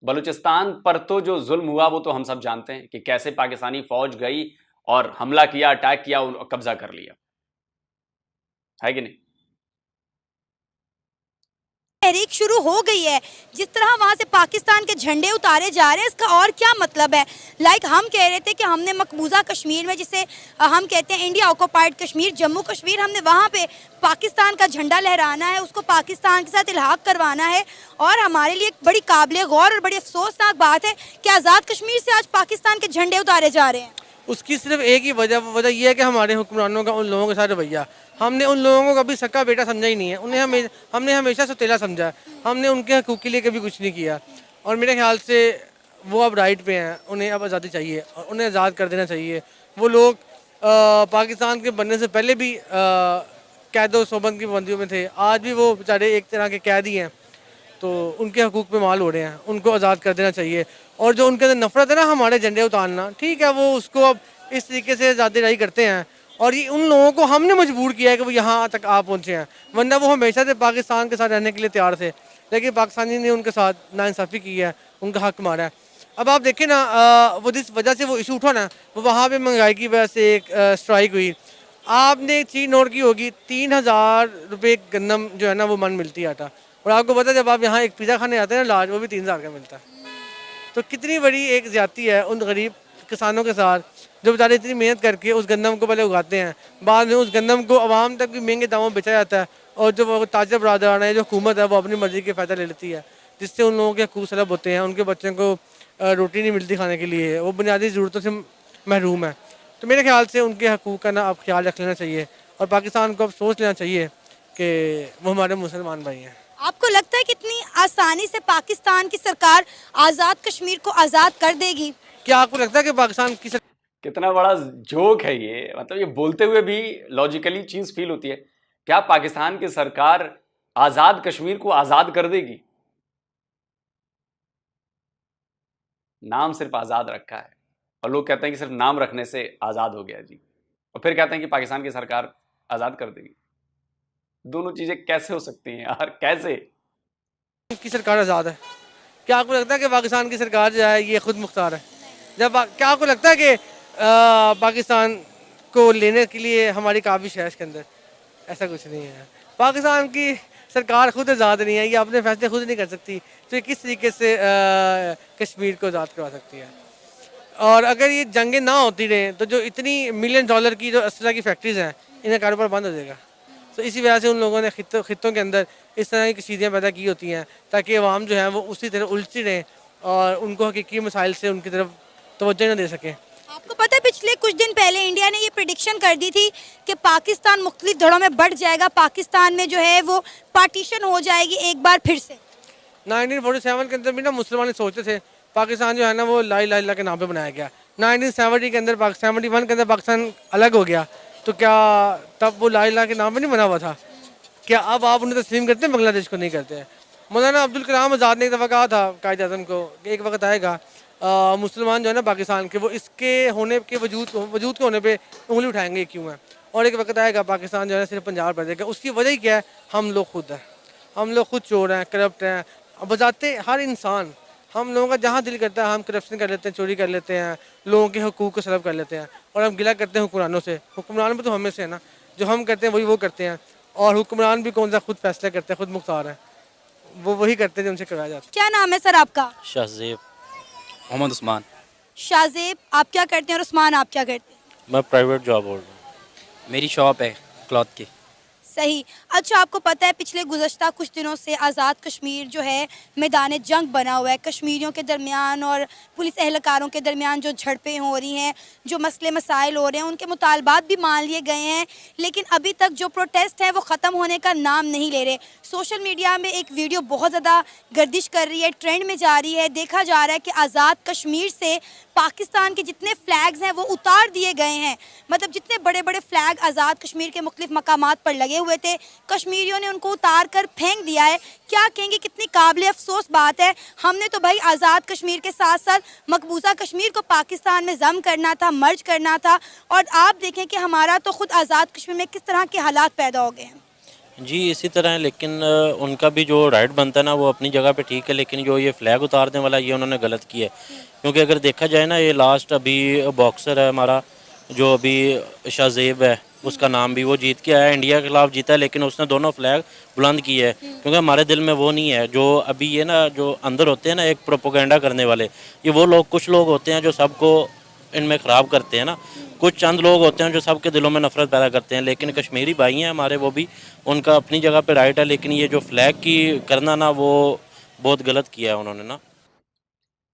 बलूचिस्तान पर तो जो जुल्म हुआ वो तो हम सब जानते हैं कि कैसे पाकिस्तानी फौज गई और हमला किया, अटैक किया, कब्जा कर लिया, है कि नहीं? तहरीक शुरू हो गई है, जिस तरह वहाँ से पाकिस्तान के झंडे उतारे जा रहे हैं, इसका और क्या मतलब है? हम कह रहे थे कि हमने मकबूजा कश्मीर में, जिसे हम कहते हैं इंडिया ऑक्युपाइड कश्मीर, जम्मू कश्मीर, हमने वहाँ पे पाकिस्तान का झंडा लहराना है, उसको पाकिस्तान के साथ इल्हाक करवाना है। और हमारे लिए एक बड़ी काबिल गौर और बड़ी अफसोसनाक बात है कि आज़ाद कश्मीर से आज पाकिस्तान के झंडे उतारे जा रहे हैं। उसकी सिर्फ एक ही वजह यह है कि हमारे हुक्मरानों का उन लोगों के साथ रवैया, हमने उन लोगों को कभी सक्का बेटा समझा ही नहीं है, हमने हमेशा सौतेला समझा, हमने उनके हकूक़ के लिए कभी कुछ नहीं किया। और मेरे ख्याल से वो अब राइट पे हैं, उन्हें अब आज़ादी चाहिए और उन्हें आज़ाद कर देना चाहिए। वो लोग पाकिस्तान के बनने से पहले भी कैदो सोबंद की पाबंदियों में थे, आज भी वो बेचारे एक तरह के कैदी हैं, तो उनके हकूक़ पे माल हो रहे हैं, उनको आज़ाद कर देना चाहिए। और जो उनके अंदर नफरत है ना हमारे झंडे उतारना, ठीक है, वो उसको अब इस तरीके से आज़ादी करते हैं और ये उन लोगों को हमने मजबूर किया है कि वो यहाँ तक आ पहुँचे हैं, वरना वो हमेशा से पाकिस्तान के साथ रहने के लिए तैयार थे, लेकिन पाकिस्तानी ने उनके साथ नाइंसाफ़ी की है, उनका हक मारा है। अब आप देखें ना, वो जिस वजह से वो इशू उठा ना, वो वहाँ पे महंगाई की वजह से एक स्ट्राइक हुई। आपने एक चीज़ नोट की होगी, 3000 रुपये गंदम जो है ना वो मन मिलती है आटा, और आपको पता है जब आप यहाँ एक पिज़्ज़ा खाने आते हैं ना लार्ज, वो भी 3000 का मिलता है। तो कितनी बड़ी एक ज़्यादती है उन गरीब किसानों के साथ, जो बेचारे इतनी मेहनत करके उस गंदम को पहले उगाते हैं, बाद में उस गंदम को आवाम तक भी महंगे दामों में बेचा जाता है, और जो वो ताजर बरादरान है, जो हुकूमत है, वो अपनी मर्ज़ी के फ़ायदा ले लेती है, जिससे उन लोगों के हकूक़ सलब होते हैं, उनके बच्चों को रोटी नहीं मिलती खाने के लिए, वो बुनियादी ज़रूरतों से महरूम है। तो मेरे ख्याल से उनके हकूक़ का ना अब ख्याल रख लेना चाहिए और पाकिस्तान को अब सोच लेना चाहिए कि वो हमारे मुसलमान भाई हैं। आपको लगता है कि इतनी आसानी से पाकिस्तान की सरकार आज़ाद कश्मीर को आज़ाद कर देगी? क्या आपको लगता है कि पाकिस्तान की कितना बड़ा जोक है ये, मतलब ये बोलते हुए भी लॉजिकली चीज फील होती है। क्या पाकिस्तान की सरकार आजाद कश्मीर को आजाद कर देगी? नाम सिर्फ आजाद रखा है और लोग कहते हैं कि सिर्फ नाम रखने से आजाद हो गया जी, और फिर कहते हैं कि पाकिस्तान की सरकार आजाद कर देगी। दोनों चीजें कैसे हो सकती हैं यार, कैसे? की सरकार आज़ाद है? क्या आपको लगता है कि पाकिस्तान की सरकार जो है ये खुद मुख्तार है? क्या आपको लगता है कि पाकिस्तान को लेने के लिए हमारी काबिश है इसके अंदर? ऐसा कुछ नहीं है। पाकिस्तान की सरकार खुद आज़ाद नहीं है, ये अपने फैसले खुद नहीं कर सकती, तो ये किस तरीके से कश्मीर को आज़ाद करवा सकती है? और अगर ये जंगें ना होती रहें तो जो इतनी $1 मिलियन की जो असला की फैक्ट्रीज़ हैं, इनका कारोबार बंद हो जाएगा। तो इसी वजह से उन लोगों ने खित्तों के अंदर इस तरह की चीज़ें पैदा की होती हैं ताकि अवाम जो है वो उसी तरह उलझती रहें और उनको हकीकी मसाइल से उनकी तरफ तवज्जो न दे सकें। आपको पता है पिछले कुछ दिन पहले इंडिया ने ये प्रेडिक्शन कर दी थी कि पाकिस्तान मुख्तलिफ धड़ों में बढ़ जाएगा, पाकिस्तान में जो है वो पार्टीशन हो जाएगी एक बार फिर से। 1947 के अंदर भी ना मुसलमान सोचते थे पाकिस्तान जो है ना वो ला इलाहा इल्लल्लाह के नाम पे बनाया गया। 1970 के अंदर 71 के अंदर पाकिस्तान अलग हो गया, तो क्या तब वो ला इलाहा के नाम पे नहीं बना हुआ था? क्या अब आप उन्हें तस्लीम करते हैं, बांग्लादेश को नहीं करते हैं? मौलाना अब्दुल कलाम आज़ाद ने एक दफ़ा कहा था कायद आज़म को कि एक वक्त आएगा मुसलमान जो है ना पाकिस्तान के, वो इसके होने के वजूद के होने पे उंगली उठाएंगे क्यों है, और एक वक्त आएगा पाकिस्तान जो है सिर्फ पंजाब रह जाएगा। उसकी वजह ही क्या है? हम लोग खुद हैं, हम लोग खुद चोर हैं, करप्ट हैं। बजाते हर इंसान, हम लोगों का जहाँ दिल करता है हम करप्शन कर लेते हैं, चोरी कर लेते हैं, लोगों के हकूक़ को सलब कर लेते हैं, और हम गिला करते हैं हुक्मरानों से। हुक्मरान भी तो हमें से है ना, जो हम करते हैं वही वो करते हैं, और हुक्मरान भी कौन सा खुद फैसला करते हैं, खुद मुख्तार है, वो वही करते हैं जो उनसे करवाया जाता है। क्या नाम है सर आपका? शाहजेब मोहम्मद उस्मान। शाहजेब आप क्या करते हैं और उस्मान आप क्या करते हैं? मैं प्राइवेट जॉब होल्डर हूँ, मेरी शॉप है क्लॉथ की। सही। अच्छा, आपको पता है पिछले गुज़श्ता कुछ दिनों से आज़ाद कश्मीर जो है मैदान जंग बना हुआ है। कश्मीरियों के दरमियान और पुलिस एहलकारों के दरमियान जो झड़पें हो रही हैं, जो मसले मसाइल हो रहे हैं, उनके मुतालबात भी मान लिए गए हैं, लेकिन अभी तक जो प्रोटेस्ट है वो ख़त्म होने का नाम नहीं ले रहे। सोशल मीडिया में एक वीडियो बहुत ज़्यादा गर्दिश कर रही है, ट्रेंड में जा रही है। देखा जा रहा है कि आज़ाद कश्मीर से पाकिस्तान के जितने फ्लैग्स हैं वो उतार दिए गए हैं। मतलब जितने बड़े बड़े फ्लैग आज़ाद कश्मीर के मुख्तलिफ मकामात पर लगे हुए थे, कश्मीरियों ने उनको उतार कर फेंक दिया है। क्या कहेंगे, कितनी काबिल अफसोस बात है। हमने तो भाई आज़ाद कश्मीर के साथ साथ मकबूजा कश्मीर को पाकिस्तान में ज़म करना था, मर्ज करना था, और आप देखें कि हमारा तो खुद आज़ाद कश्मीर में किस तरह के हालात पैदा हो गए हैं। जी इसी तरह है, लेकिन उनका भी जो राइट बनता है ना वो अपनी जगह पे ठीक है, लेकिन जो ये फ्लैग उतारने वाला ये उन्होंने गलत किया है। क्योंकि अगर देखा जाए ना, ये लास्ट अभी बॉक्सर है हमारा जो अभी शाहजेब है, उसका नाम भी वो जीत के आया, इंडिया के खिलाफ जीता है, लेकिन उसने दोनों फ्लैग बुलंद किए है। क्योंकि हमारे दिल में वो नहीं है जो अभी ये ना जो अंदर होते हैं ना एक प्रोपोगेंडा करने वाले, ये वो लोग कुछ लोग होते हैं जो सबको इनमें ख़राब करते हैं ना, कुछ चंद लोग होते हैं जो सबके दिलों में नफरत पैदा करते हैं। लेकिन कश्मीरी भाई हैं हमारे, वो भी उनका अपनी जगह पे राइट है, लेकिन ये जो फ्लैग की करना ना वो बहुत गलत किया है उन्होंने ना।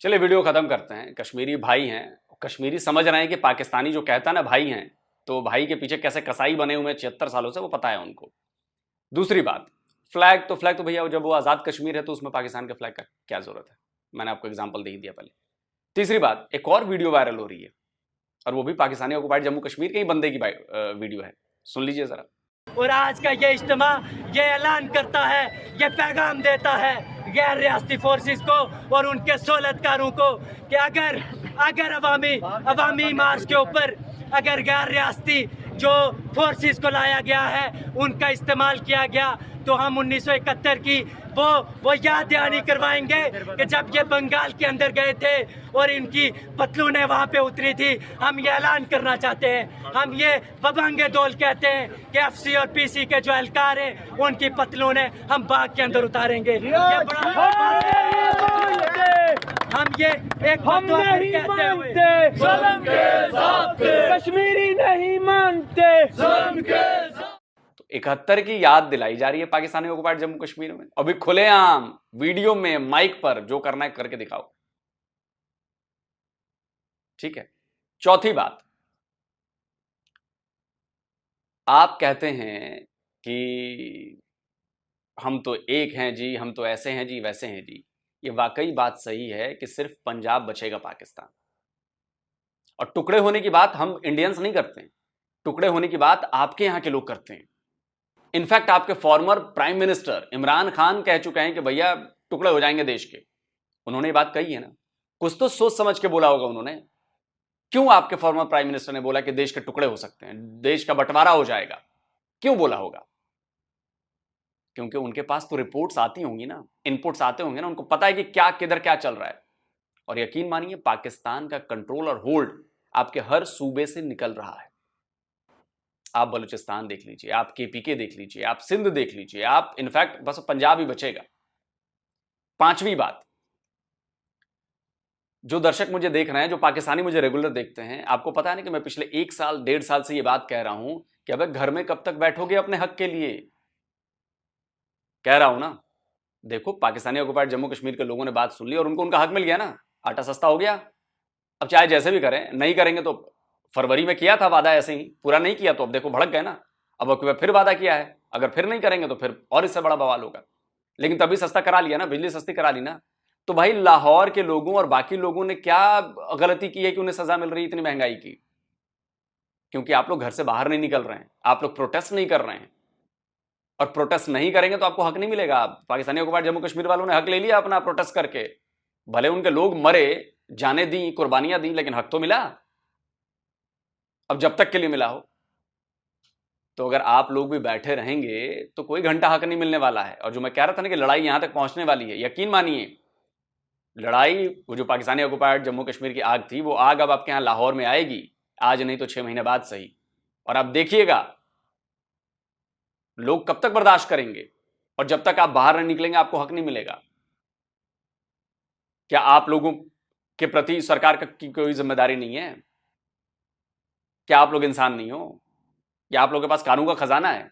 चलिए वीडियो खत्म करते हैं। कश्मीरी भाई हैं, कश्मीरी समझ रहे हैं कि पाकिस्तानी जो कहता है ना भाई हैं, तो भाई के पीछे कैसे कसाई बने हुए 76 सालों से वो पता है उनको। दूसरी बात, फ्लैग तो भैया जब वो आज़ाद कश्मीर है तो उसमें पाकिस्तान के फ्लैग का क्या जरूरत है, मैंने आपको एग्जाम्पल दे ही दिया पहले। तीसरी बात, एक और वीडियो वायरल हो रही है और वो भी पाकिस्तानी ऑक्युपाइड जम्मू कश्मीर के ही बंदे की वीडियो है, सुन लीजिए जरा। और आज का ये इज्तिमा ये ऐलान करता है, ये पैगाम देता है गैर रियासती फोर्सेस को और उनके सहूलतकारों को कि अगर अवामी मार्च के ऊपर अगर गैर रियासती जो फोर्सेस को लाया गया है उनका इस्तेमाल किया गया तो हम 1971 की वो याद दहानी करवाएंगे कि जब ये बंगाल के अंदर गए थे और इनकी पतलूनें वहाँ पे उतरी थी। हम ये ऐलान करना चाहते हैं, हम ये बबंगे दौल कहते हैं कि एफसी और पीसी के जो एहलकार हैं उनकी पतलूनें हम बाग के अंदर उतारेंगे। ये बड़ा हम ये एक कहते हुए कश्मीरी नहीं मानते। 71 की याद दिलाई जा रही है पाकिस्तानी ऑक्युपाइड जम्मू कश्मीर में, अभी खुलेआम वीडियो में माइक पर जो करना है करके दिखाओ, ठीक है। चौथी बात, आप कहते हैं कि हम तो एक हैं जी, हम तो ऐसे हैं जी, वैसे हैं जी। ये वाकई बात सही है कि सिर्फ पंजाब बचेगा पाकिस्तान, और टुकड़े होने की बात हम इंडियंस नहीं करते हैं, टुकड़े होने की बात आपके यहां के लोग करते हैं। इनफैक्ट आपके former prime minister Imran Khan कह चुके हैं कि भैया टुकड़े हो जाएंगे देश के। उन्होंने ये बात कही है ना, कुछ तो सोच समझ के बोला होगा उन्होंने। क्यों आपके फॉर्मर प्राइम मिनिस्टर ने बोला कि देश के टुकड़े हो सकते हैं, देश का बंटवारा हो जाएगा, क्यों बोला होगा? क्योंकि उनके पास तो रिपोर्ट्स आती होंगी ना, इनपुट्स आते होंगे ना, उनको पता है कि क्या किधर क्या चल रहा है। और यकीन मानिए पाकिस्तान का कंट्रोल और होल्ड आपके हर सूबे से निकल रहा है। आप बलूचिस्तान देख लीजिए, आप केपीके देख लीजिए, आप सिंध देख लीजिए, आप इनफैक्ट बस पंजाब ही बचेगा। पांचवी बात, जो दर्शक मुझे देख रहे हैं, जो पाकिस्तानी मुझे रेगुलर देखते हैं, आपको पता है ना कि मैं पिछले 1 साल 1.5 साल से ये बात कह रहा हूं कि अब घर में कब तक बैठोगे अपने हक के लिए। कह रहा हूं ना, देखो पाकिस्तानी ऑक्युपाइड जम्मू कश्मीर के लोगों ने बात सुन ली और उनको उनका हक मिल गया ना, आटा सस्ता हो गया। अब चाहे जैसे भी करें, नहीं करेंगे तो फरवरी में किया था वादा, ऐसे ही पूरा नहीं किया तो अब देखो भड़क गए ना। अब फिर वादा किया है, अगर फिर नहीं करेंगे तो फिर और इससे बड़ा बवाल होगा। लेकिन तभी सस्ता करा लिया ना, बिजली सस्ती करा ली ना। तो भाई लाहौर के लोगों और बाकी लोगों ने क्या गलती की है कि उन्हें सजा मिल रही है इतनी महंगाई की? क्योंकि आप लोग घर से बाहर नहीं निकल रहे हैं, आप लोग प्रोटेस्ट नहीं कर रहे हैं, और प्रोटेस्ट नहीं करेंगे तो आपको हक नहीं मिलेगा। पाकिस्तानी ऑक्युपाइड जम्मू कश्मीर वालों ने हक ले लिया अपना प्रोटेस्ट करके, भले उनके लोग मरे, जाने दी, कुर्बानियां दी, लेकिन हक तो मिला। अब जब तक के लिए मिला हो, तो अगर आप लोग भी बैठे रहेंगे तो कोई घंटा हक नहीं मिलने वाला है। और जो मैं कह रहा था ना कि लड़ाई यहां तक पहुंचने वाली है, यकीन मानिए लड़ाई, वो जो पाकिस्तानी ऑक्युपाइड जम्मू कश्मीर की आग थी, वो आग अब आपके यहां लाहौर में आएगी, आज नहीं तो 6 महीने बाद सही। और आप देखिएगा लोग कब तक बर्दाश्त करेंगे, और जब तक आप बाहर नहीं निकलेंगे आपको हक नहीं मिलेगा। क्या आप लोगों के प्रति सरकार की कोई जिम्मेदारी नहीं है? क्या आप लोग इंसान नहीं हो? क्या आप लोगों के पास कानून का खजाना है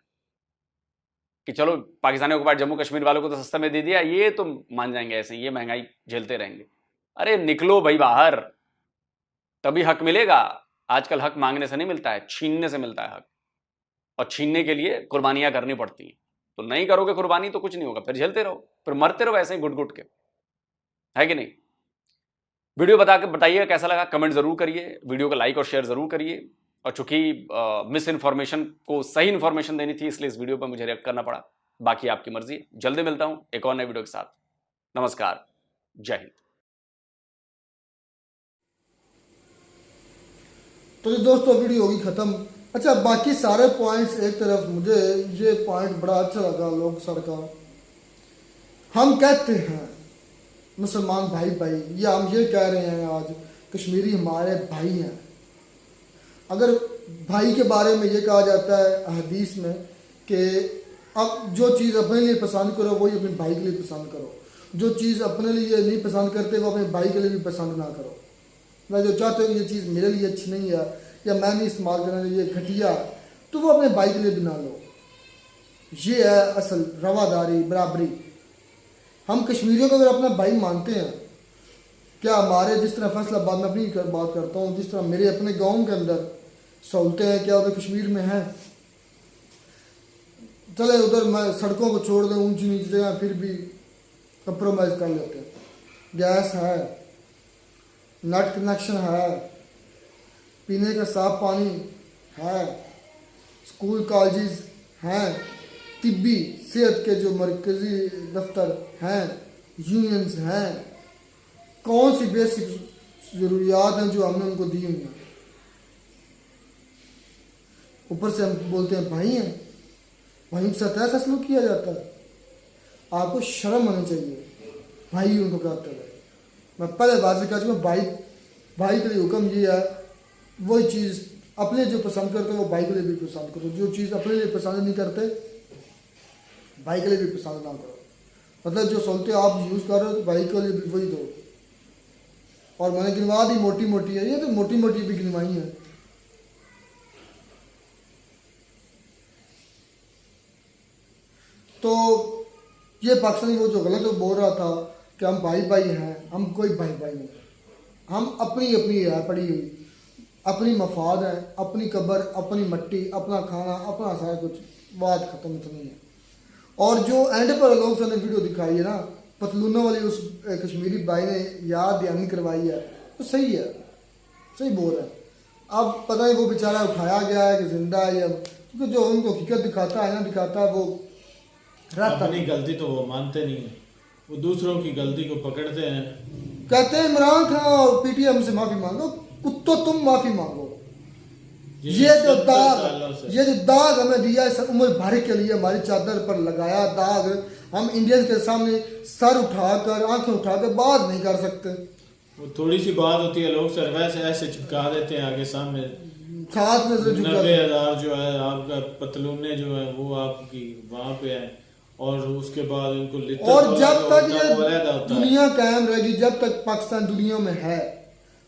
कि चलो पाकिस्तानी ऑक्युपाइड जम्मू कश्मीर वालों को तो सस्ते में दे दिया, ये तो मान जाएंगे ऐसे, ये महंगाई झेलते रहेंगे? अरे निकलो भाई बाहर, तभी हक मिलेगा। आजकल हक मांगने से नहीं मिलता है, छीनने से मिलता है हक, और छीनने के लिए कुर्बानियां करनी पड़ती हैं। तो नहीं करोगे कुर्बानी तो कुछ नहीं होगा, फिर झेलते रहो, फिर मरते रहो ऐसे ही घुट घुट के, है कि नहीं? वीडियो बताइएगा कैसा लगा, कमेंट जरूर करिए, वीडियो को लाइक और शेयर जरूर करिए। और चूंकि मिस इन्फॉर्मेशन को सही इन्फॉर्मेशन देनी थी, इसलिए इस वीडियो पर मुझे रिएक्ट करना पड़ा। बाकी आपकी मर्जी। जल्दी मिलता हूं एक और नए वीडियो के साथ। नमस्कार, जय हिंद। तो दोस्तों वीडियो होगी खत्म। अच्छा, बाकी सारे पॉइंट्स एक तरफ, मुझे ये पॉइंट बड़ा अच्छा लगा लोग सरकार, हम कहते हैं मुसलमान भाई भाई, या हम ये कह रहे हैं आज कश्मीरी हमारे भाई हैं। अगर भाई के बारे में ये कहा जाता है हदीस में कि अब जो चीज़ अपने लिए पसंद करो वही अपने भाई के लिए पसंद करो, जो चीज़ अपने लिए नहीं पसंद करते वो अपने भाई के लिए भी पसंद ना करो। मैं जो चाहते हो ये चीज़ मेरे लिए अच्छी नहीं है या मैं नहीं इस्तेमाल करना ये घटिया, तो वो अपने भाई के लिए भी ना लो। ये है असल रवादारी, बराबरी। हम कश्मीरियों को अगर अपना भाई मानते हैं, क्या हमारे जिस तरह फैसलाबाद में अपनी बात करता हूँ, जिस तरह मेरे अपने गांव के अंदर सहूलतें हैं, क्या उधर कश्मीर में हैं? चले उधर मैं सड़कों को छोड़ दें, ऊंची नीची जगह फिर भी कंप्रोमाइज़ कर लेते हैं। गैस है, नेट कनेक्शन है, पीने का साफ पानी है, स्कूल कॉलेज हैं, तिब्बी सेहत के जो मरकज़ी दफ्तर हैं, यूनियंस हैं। कौन सी बेसिक ज़रूरियात हैं जो हमने उनको दी हुई हैं? ऊपर से हम बोलते हैं भाई हैं, भाई के साथ ऐसा सलूक किया जाता है। आपको शर्म आनी चाहिए, भाई उनको कहते हैं। मैं पहले बात से कह चुका, भाई के लिए हुक्म ये है, वही चीज़ अपने जो पसंद करते हो वो भाई के लिए भी पसंद करो, जो चीज़ अपने लिए पसंद नहीं करते भाई के लिए भी पसंद ना करो। मतलब जो सहूलतें आप यूज़ कर रहे हो तो भाई के लिए भी वही दो। और मैंने गिनवा दी मोटी मोटी है, ये तो मोटी मोटी भी गिनवाई है। तो ये पाकिस्तानी वो जो गलत बोल रहा था कि हम भाई भाई हैं, हम कोई भाई भाई नहीं, हम अपनी अपनी है पड़ी हुई, अपनी मफाद है, अपनी कब्र, अपनी मट्टी, अपना खाना, अपना सारा कुछ, बात ख़त्म इतनी है। और जो एंड पर लोग से ने वीडियो दिखाई है ना, पतलूनों वाली उस कश्मीरी भाई ने याद दहानी करवाई है, तो सही है, सही बोल रहा है। अब पता नहीं वो बेचारा उठाया गया है कि जिंदा है, या क्योंकि जो उनको हकीकत दिखाता है ना, दिखाता है वो रहता। अपनी गलती तो वो मानते नहीं है, वो दूसरों की गलती को पकड़ते हैं, कहते हैं इमरान खान और पीटीएम से माफ़ी मांगो, कुत्तो तुम माफ़ी मांगो। ये जो दाग हमें दिया है उम्र भर के लिए, हमारी चादर पर लगाया दाग, हम इंडियंस के सामने सर उठाकर आंखें उठाकर बात नहीं कर सकते। वो थोड़ी सी बात होती है, लोग सर वैसे ऐसे चिपका देते हैं आगे सामने, साथ में से 90,000 जो है आपका पतलूने जो है वो आपकी वहाँ पे है, और उसके बाद उनको और जब तक ये दुनिया कायम रहेगी, जब तक पाकिस्तान दुनिया में है,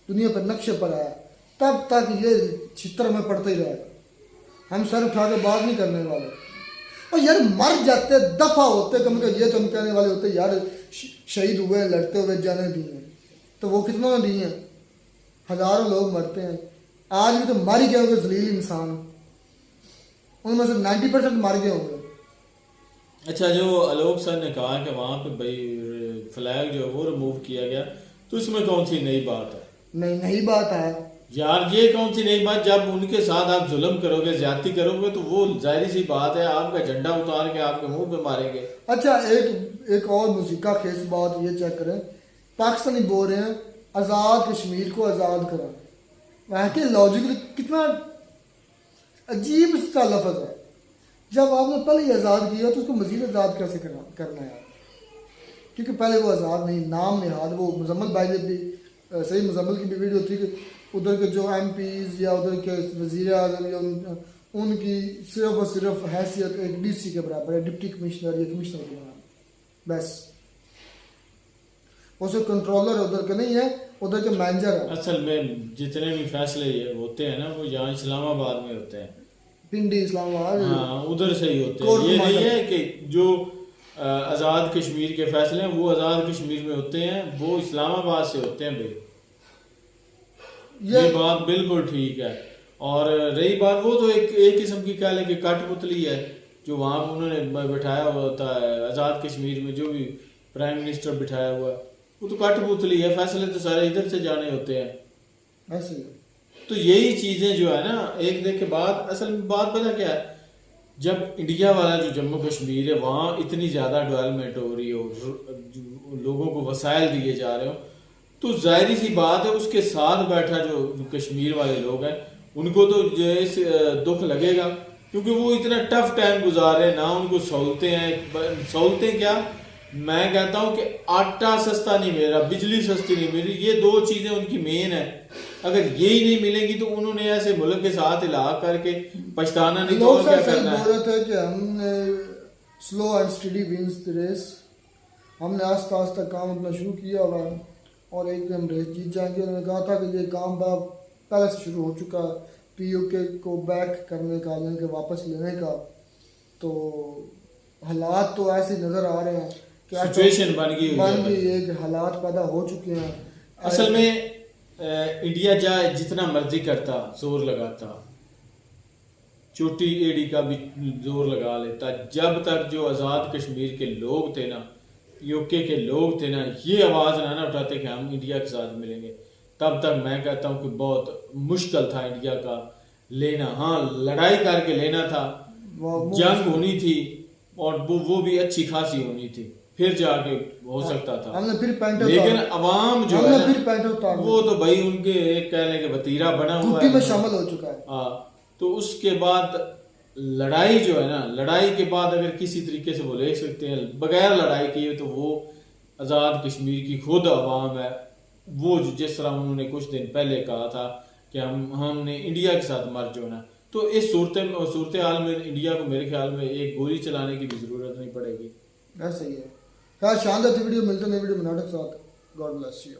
दुनिया पर नक्शे पर है, तब तक ये चित्र में पड़ता ही रहेगा। हम सर उठा के बात नहीं करने वाले। और यार मर जाते, दफा होते, कम से ये तो हम कहने वाले होते यार शहीद हुए, लड़ते हुए जाने दिए, तो वो कितनों ने दिए हैं? हज़ारों लोग मरते हैं, आज भी तो मर ही गए होंगे जलील इंसान, उनमें से 90% मर गए होंगे। अच्छा, जो आलोक सर ने कहा कि वहाँ पे भाई फ्लैग जो है वो रिमूव किया गया, तो इसमें कौन सी नई बात है? नहीं, नई बात है यार, ये कौन सी नई बात? जब उनके साथ आप जुल्म करोगे, ज्यादती करोगे, तो वो जाहिर सी बात है आपका झंडा उतार के आपके मुंह पे मारेंगे। अच्छा, एक और मुसीका खेस बात ये चेक करें, पाकिस्तानी बोल रहे हैं आज़ाद कश्मीर को आज़ाद करा, वहाँ के लॉजिकली कितना अजीब सा लफ्ज़ है। जब आपने पहले ही आज़ाद किया तो उसको मज़ीद आज़ाद कैसे करना है? क्योंकि पहले वो आज़ाद नहीं, नाम निहाद, वो मुजम्मल भाई ने भी सही, मुजम्मल की भी वीडियो थी कि उधर के जो MPs या उधर के वज़ीर आज़म या उनकी सिर्फ और सिर्फ हैसियत एक DC के बराबर है, डिप्टी कमिश्नर या कमिश्नर के बराबर, बस। वो सिर्फ कंट्रोलर उधर के नहीं है, उधर के मैनेजर है। असल में जितने भी फैसले ये होते हैं ना, वो यहाँ इस्लामाबाद में होते हैं, पिंडी इस्लामाबाद, हाँ उधर से ही होते हैं। ये नहीं है कि जो आज़ाद कश्मीर के फैसले हैं वो आज़ाद कश्मीर में होते हैं, वो इस्लामाबाद से होते हैं भाई। ये बात बिल्कुल ठीक है। और रही बात, वो तो एक किस्म की कह लें कि कठपुतली है जो वहाँ पर उन्होंने बैठाया होता है आज़ाद कश्मीर में, जो भी प्राइम मिनिस्टर बिठाया हुआ है, वो तो कठपुतली है, फैसले तो सारे इधर से जाने होते हैं ऐसे। तो यही चीज़ें जो है ना, एक देख के बाद असल में बात पता क्या है, जब इंडिया वाला जो जम्मू कश्मीर है वहाँ इतनी ज़्यादा डेवलपमेंट हो रही हो, लोगों को वसाइल दिए जा रहे हो, तो जाहिर सी बात है उसके साथ बैठा जो कश्मीर वाले लोग हैं उनको तो जो है इस दुख लगेगा, क्योंकि वो इतना टफ टाइम गुजार रहे हैं, ना उनको सहूलतें हैं। सहूलतें क्या, मैं कहता हूँ कि आटा सस्ता नहीं मिल रहा, बिजली सस्ती नहीं मिल रही, ये दो चीज़ें उनकी मेन है। अगर यही नहीं मिलेंगी तो उन्होंने ऐसे मुल्क के साथ इलाहा करके पछताना नहीं तो और क्या करना है। बोल रहे थे कि हमने slow and steady wins the race, हमने आस्ता आस्ता काम अपना शुरू किया हुआ है और एक दिन हम रेस जीत जाएंगे। उन्होंने कहा था कि ये काम पहले से शुरू हो चुका है, PUK को बैक करने का, यानी कि वापस लेने का। तो हालात तो ऐसे नज़र आ रहे हैं, सिचुएशन बन गई है कि हालात पैदा हो चुके हैं। असल में इंडिया चाहे जितना मर्जी करता, जोर लगाता, चोटी एड़ी का भी जोर लगा लेता, जब तक जो आज़ाद कश्मीर के लोग थे ना, UK के लोग थे ना, ये आवाज़ ना उठाते कि हम इंडिया के साथ मिलेंगे, तब तक मैं कहता हूँ कि बहुत मुश्किल था इंडिया का लेना। हाँ, लड़ाई करके लेना था, जंग होनी थी और वो भी अच्छी खासी होनी थी, फिर जाके हो सकता था। हमने फिर लेकिन अवाम जो है फिर वो तो भाई उनके एक कहने के वतीरा बना हुआ है, में शामिल हो चुका है। हाँ, तो उसके बाद लड़ाई जो है ना, लड़ाई के बाद अगर किसी तरीके से वो ले सकते हैं बगैर लड़ाई किए, तो वो आज़ाद कश्मीर की खुद अवाम है। वो जिस तरह उन्होंने कुछ दिन पहले कहा था कि हमने इंडिया के साथ मर्ज होना, तो इस सूरत हाल में इंडिया को मेरे ख्याल में एक गोली चलाने की भी ज़रूरत नहीं पड़ेगी। ऐसा ही है। शानदार वीडियो, मिलते हैं वीडियो में नाटक साथ। God bless you.